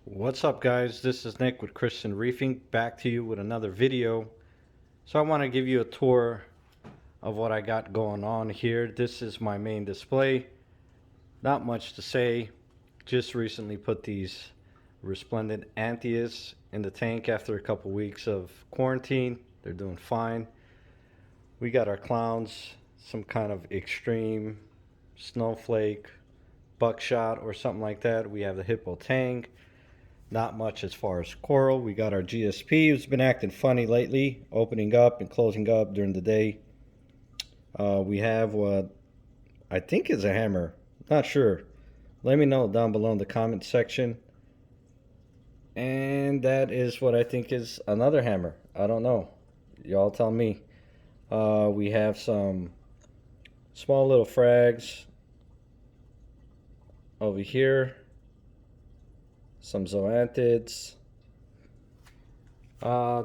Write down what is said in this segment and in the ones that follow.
What's up, guys? This is Nick with Christian Reefing, back to you with another video. So I want to give you a tour of what I got going on here. This is my main display. Not much to say. Just recently put these resplendent Anthias in the tank after a couple weeks of quarantine. They're doing fine. We got our clowns, some kind of extreme snowflake, buckshot or something like that. We have the hippo tang. Not much as far as coral. We got our GSP, who's been acting funny lately, opening up and closing up during the day. We have what I think is a hammer. Not sure. Let me know down below in the comment section. And that is what I think is another hammer. I don't know. Y'all tell me. We have some small little frags over here. Some zoanthids.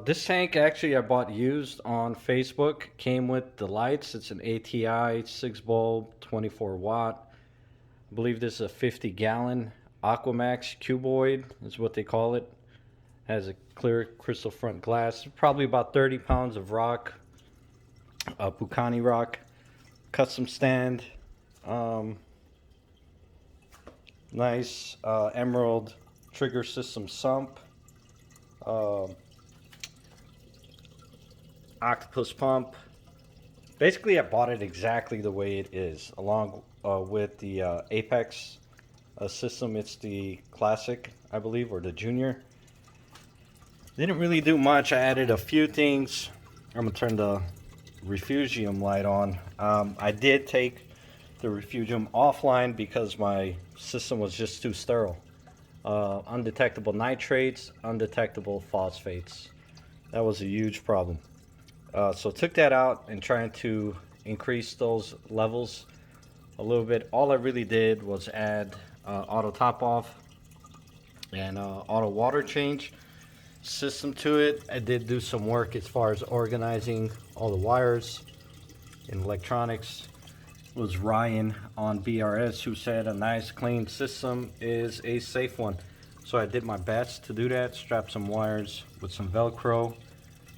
This tank actually I bought used on Facebook. Came with the lights. It's an ATI 6 bulb 24 watt. I believe this is a 50-gallon Aquamax cuboid is what they call it. Has a clear crystal front glass. Probably about 30 pounds of rock. Bucani rock. Custom stand. Nice emerald trigger system sump. Octopus pump. Basically, I bought it exactly the way it is, along with the Apex system. It's the classic, I believe, or the junior. Didn't really do much. I added a few things. I'm gonna turn the refugium light on. I did take the refugium offline because my system was just too sterile. Undetectable nitrates, undetectable phosphates. That was a huge problem. So took that out and trying to increase those levels a little bit. All I really did was add auto top off and auto water change system to it. I did do some work as far as organizing all the wires and electronics. It was Ryan on BRS who said a nice clean system is a safe one. So I did my best to do that. Strapped some wires with some Velcro.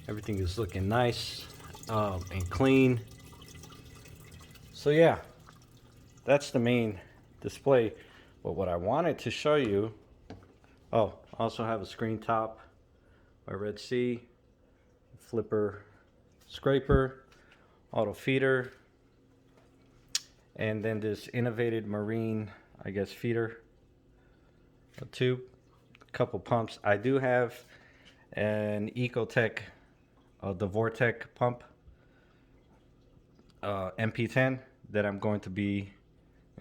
Everything is looking nice and clean. So yeah, that's the main display. But what I wanted to show you, oh, I also have a screen top by Red Sea, flipper scraper, auto feeder, and then this innovated marine, I guess, feeder, a tube, a couple pumps. I do have an Ecotech, the Vortec pump, MP10 that I'm going to be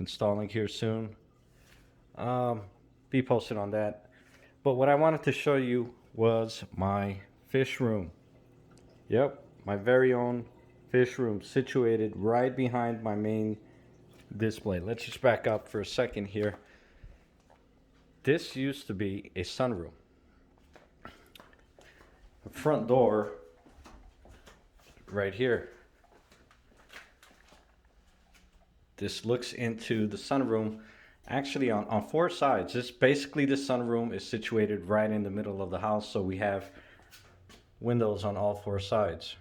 installing here soon. Be posted on that. But what I wanted to show you was my fish room. Yep, my very own fish room situated right behind my main display. Let's just back up for a second here. This used to be a sunroom. The front door right here. This looks into the sunroom actually on four sides. This basically, the sunroom is situated right in the middle of the house, so we have windows on all four sides.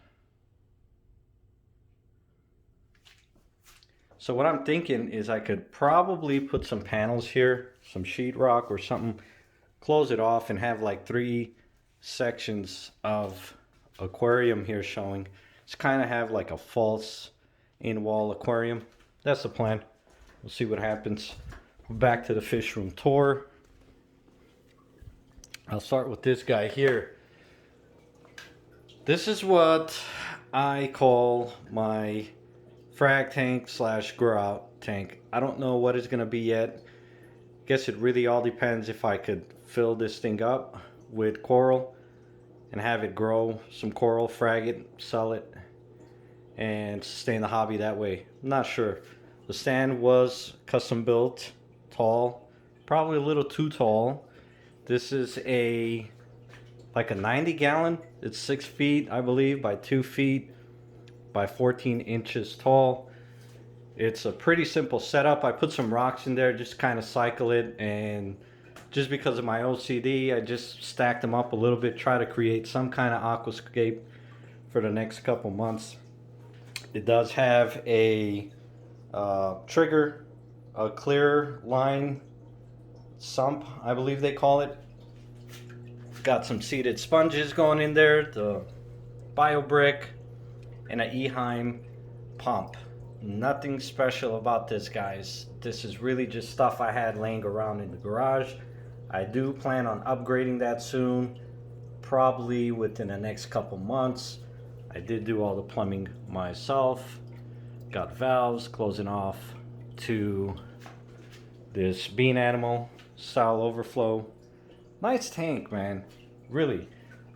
So what I'm thinking is I could probably put some panels here, some sheetrock or something, close it off and have like 3 sections of aquarium here showing. Just kind of have like a false in-wall aquarium. That's the plan. We'll see what happens. Back to the fish room tour. I'll start with this guy here. This is what I call my frag tank slash grow out tank. I don't know what it's gonna be yet. Guess it really all depends if I could fill this thing up with coral and have it grow some coral, frag it, sell it, and sustain the hobby that way. I'm not sure. The stand was custom built, tall, probably a little too tall. This is like a 90-gallon. It's 6 feet, I believe, by 2 feet by 14 inches tall. It's a pretty simple setup. I put some rocks in there, just kind of cycle it and just because of my OCD, I just stacked them up a little bit, try to create some kind of aquascape for the next couple months. It does have a trigger, a clear line sump, I believe they call it. Got some seeded sponges going in there, the BioBrick, and an Eheim pump. Nothing special about this, guys. This is really just stuff I had laying around in the garage. I do plan on upgrading that soon, probably within the next couple months. I did do all the plumbing myself. Got valves closing off to this bean animal style overflow. Nice tank, man, really.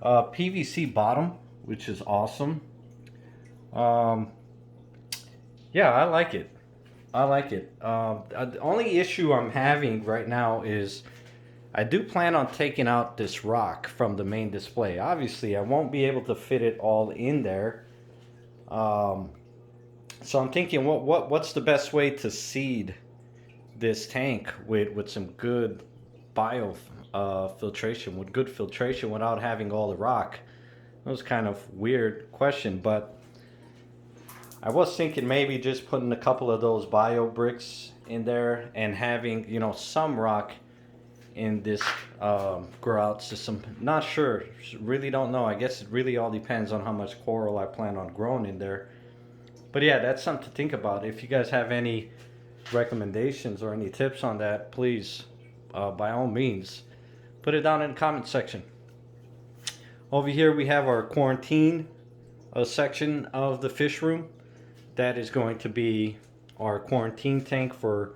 PVC bottom, which is awesome. Yeah, I like it. I like it. The only issue I'm having right now is I do plan on taking out this rock from the main display. Obviously, I won't be able to fit it all in there. So I'm thinking, what's the best way to seed this tank with some good bio filtration, with good filtration without having all the rock? That was kind of weird question, but I was thinking maybe just putting a couple of those bio bricks in there and having, you know, some rock in this grow out system. Not sure, really don't know. I guess it really all depends on how much coral I plan on growing in there. But yeah, that's something to think about. If you guys have any recommendations or any tips on that, please, by all means, put it down in the comment section. Over here we have our quarantine section of the fish room. That is going to be our quarantine tank for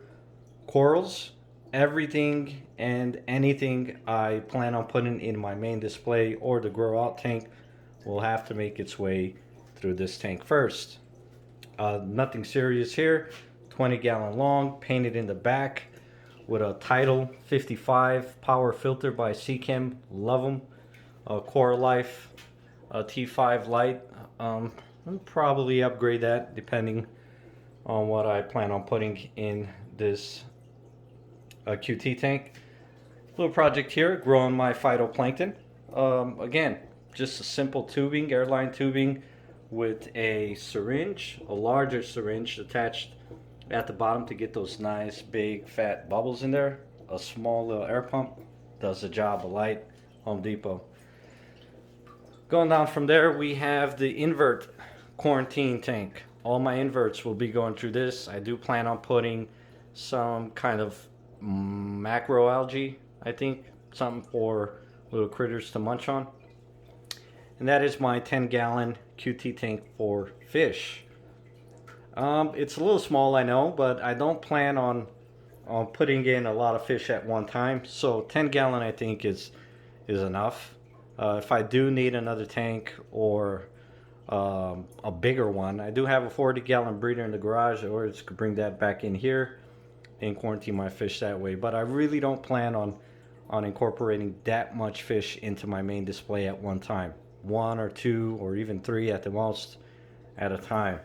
corals. Everything and anything I plan on putting in my main display or the grow out tank will have to make its way through this tank first. Nothing serious here. 20-gallon long, painted in the back with a Tidal 55 power filter by Seachem. Love them. Coralife T5 Lite. I'll probably upgrade that depending on what I plan on putting in this QT tank. Little project here, growing my phytoplankton. Again, just a simple tubing, airline tubing with a syringe, a larger syringe attached at the bottom to get those nice big fat bubbles in there. A small little air pump does the job. A light, Home Depot. Going down from there, we have the invert quarantine tank. All my inverts will be going through this. I do plan on putting some kind of macroalgae, I think, something for little critters to munch on. And that is my 10-gallon QT tank for fish. It's a little small, I know, but I don't plan on putting in a lot of fish at one time. So 10-gallon I think is enough. If I do need another tank or a bigger one, I do have a 40-gallon breeder in the garage, or just could bring that back in here and quarantine my fish that way. But I really don't plan on incorporating that much fish into my main display at one time. 1 or 2 or even 3 at the most at a time.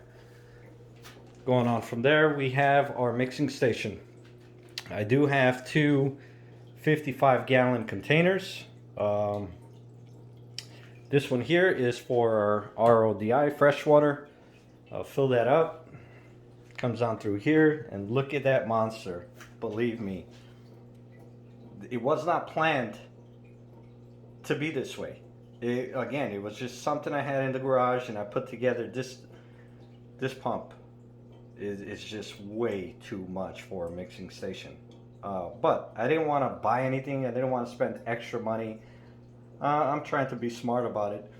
Going on from there, we have our mixing station. I do have 2 55-gallon containers. This one here is for our RODI freshwater. I'll fill that up. Comes on through here, and look at that monster. Believe me, it was not planned to be this way. Again, it was just something I had in the garage, and I put together this pump. It's just way too much for a mixing station. But I didn't want to buy anything. I didn't want to spend extra money. I'm trying to be smart about it.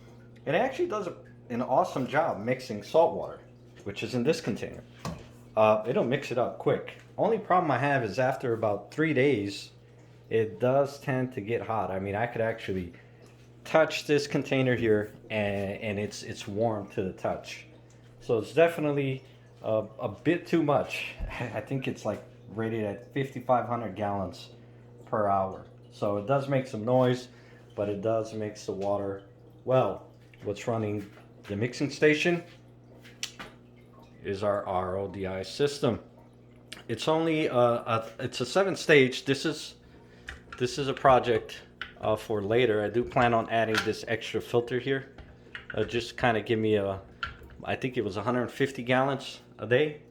It actually does an awesome job mixing salt water, which is in this container. It'll mix it up quick. Only problem I have is after about 3 days, it does tend to get hot. I mean, I could actually touch this container here, and it's warm to the touch. So it's definitely a bit too much. I think it's like rated at 5,500 gallons per hour. So it does make some noise, but it does mix the water well. What's running the mixing station is our RODI system. It's only it's a 7-stage. This is this is a project for later. I do plan on adding this extra filter here. Just kind of give me a, I think it was 150 gallons a day.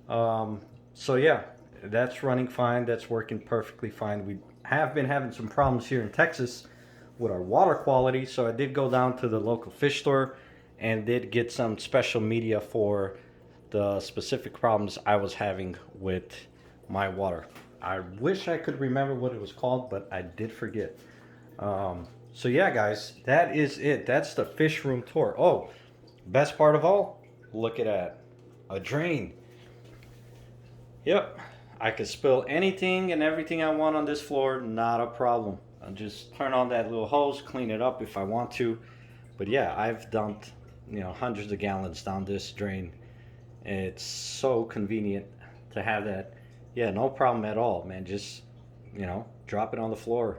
So yeah, that's running fine. That's working perfectly fine. We have been having some problems here in Texas with our water quality. So I did go down to the local fish store and did get some special media for the specific problems I was having with my water. I wish I could remember what it was called, but I did forget. So yeah, guys, that is it. That's the fish room tour. Oh, best part of all, look at that, a drain. Yep, I could spill anything and everything I want on this floor, not a problem. I'll just turn on that little hose, clean it up if I want to. But yeah, I've dumped, hundreds of gallons down this drain. It's so convenient to have that. Yeah, no problem at all, man. Just, drop it on the floor.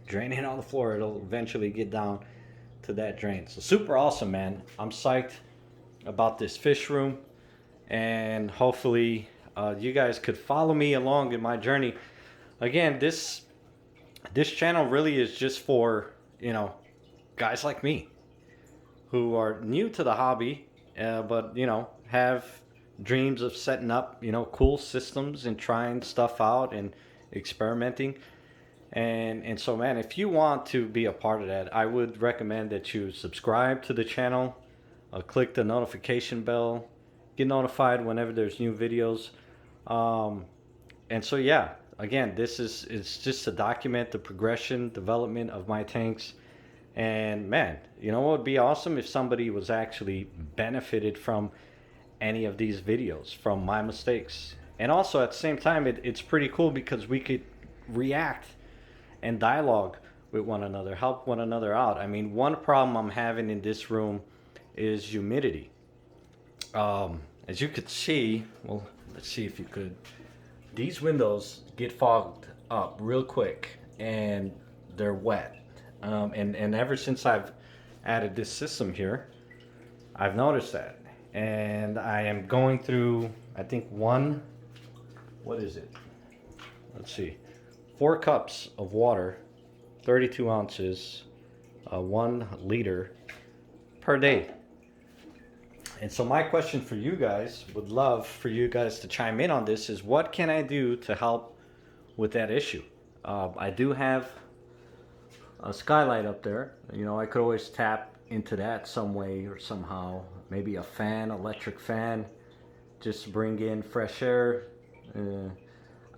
Drain it on the floor. It'll eventually get down to that drain. So super awesome, man. I'm psyched about this fish room. And hopefully you guys could follow me along in my journey. Again, this channel really is just for, guys like me who are new to the hobby, but, have dreams of setting up, cool systems and trying stuff out and experimenting. And so, man, if you want to be a part of that, I would recommend that you subscribe to the channel, click the notification bell, get notified whenever there's new videos. And so, yeah, again, it's just to document the progression, development of my tanks. And man, what would be awesome if somebody was actually benefited from any of these videos, from my mistakes. And also at the same time, it's pretty cool because we could react and dialogue with one another, help one another out. I mean, one problem I'm having in this room is humidity. As you could see, well, let's see if you could. These windows get fogged up real quick and they're wet. And ever since I've added this system here, I've noticed that. And I am going through, I think what is it? Let's see. 4 cups of water, 32 ounces, 1 liter per day. And so my question for you guys, would love for you guys to chime in on this, is what can I do to help with that issue? I do have a skylight up there. I could always tap into that some way or somehow. Maybe a fan, electric fan, just to bring in fresh air.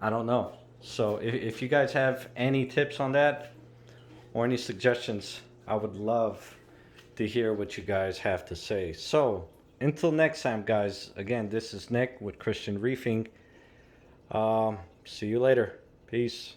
I don't know. So if you guys have any tips on that or any suggestions, I would love to hear what you guys have to say. So until next time, guys, again, this is Nick with Christian Reefing. See you later. Peace.